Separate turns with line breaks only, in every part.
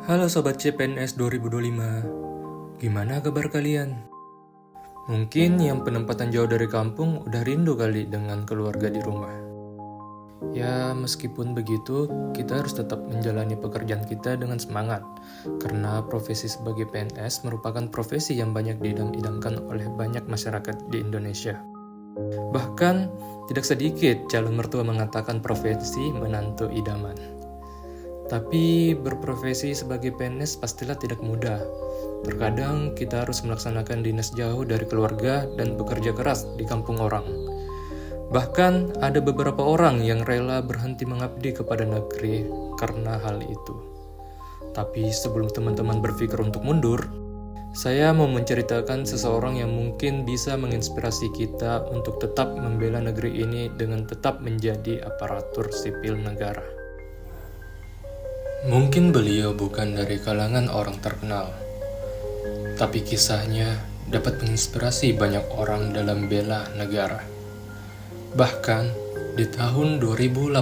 Halo Sobat CPNS 2025, gimana kabar kalian? Mungkin yang penempatan jauh dari kampung udah rindu kali dengan keluarga di rumah. Ya, meskipun begitu, kita harus tetap menjalani pekerjaan kita dengan semangat, karena profesi sebagai PNS merupakan profesi yang banyak diidam-idamkan oleh banyak masyarakat di Indonesia. Bahkan, tidak sedikit calon mertua mengatakan profesi menantu idaman. Tapi berprofesi sebagai PNS pastilah tidak mudah. Terkadang kita harus melaksanakan dinas jauh dari keluarga dan bekerja keras di kampung orang. Bahkan ada beberapa orang yang rela berhenti mengabdi kepada negeri karena hal itu. Tapi sebelum teman-teman berpikir untuk mundur, saya mau menceritakan seseorang yang mungkin bisa menginspirasi kita untuk tetap membela negeri ini dengan tetap menjadi aparatur sipil negara. Mungkin beliau bukan dari kalangan orang terkenal, tapi kisahnya dapat menginspirasi banyak orang dalam bela negara. Bahkan di tahun 2018,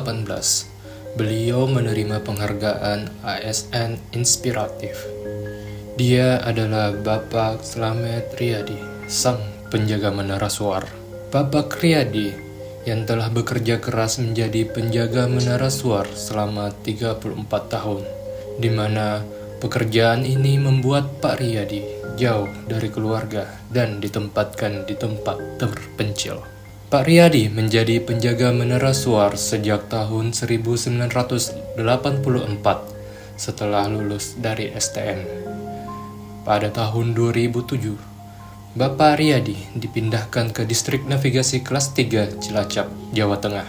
beliau menerima penghargaan ASN Inspiratif. Dia adalah Bapak Slamet Riyadi, sang penjaga menara suar. Bapak Riyadi yang telah bekerja keras menjadi penjaga menara suar selama 34 tahun, di mana pekerjaan ini membuat Pak Riyadi jauh dari keluarga dan ditempatkan di tempat terpencil. Pak Riyadi menjadi penjaga menara suar sejak tahun 1984 setelah lulus dari STM. Pada tahun 2007, Bapak Riyadi dipindahkan ke distrik navigasi kelas 3 Cilacap, Jawa Tengah.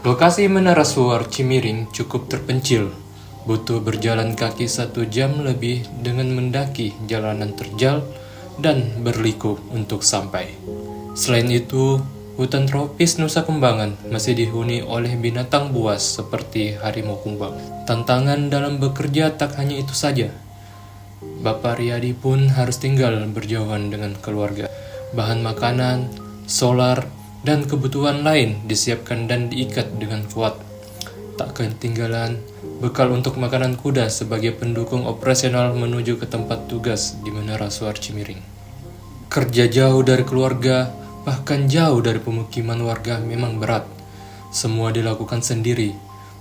Lokasi menara suar Cimiring cukup terpencil, butuh berjalan kaki 1 jam lebih dengan mendaki jalanan terjal dan berliku untuk sampai. Selain itu, hutan tropis Nusa Kembangan masih dihuni oleh binatang buas seperti harimau kumbang. Tantangan dalam bekerja tak hanya itu saja. Bapak Riyadi pun harus tinggal berjauhan dengan keluarga. Bahan makanan, solar, dan kebutuhan lain disiapkan dan diikat dengan kuat. Tak ketinggalan bekal untuk makanan kuda sebagai pendukung operasional menuju ke tempat tugas di Menara Suar Cimiring. Kerja jauh dari keluarga, bahkan jauh dari pemukiman warga memang berat. Semua dilakukan sendiri,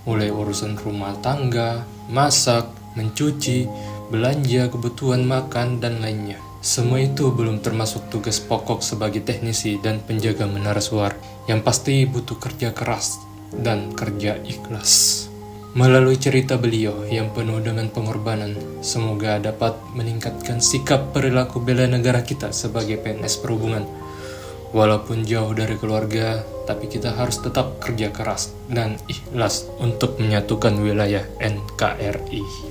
mulai urusan rumah tangga, masak, mencuci, belanja kebutuhan makan, dan lainnya. Semua itu belum termasuk tugas pokok sebagai teknisi dan penjaga menara suar, yang pasti butuh kerja keras dan kerja ikhlas. Melalui cerita beliau yang penuh dengan pengorbanan, semoga dapat meningkatkan sikap perilaku bela negara kita sebagai PNS perhubungan. Walaupun jauh dari keluarga, tapi kita harus tetap kerja keras dan ikhlas untuk menyatukan wilayah NKRI.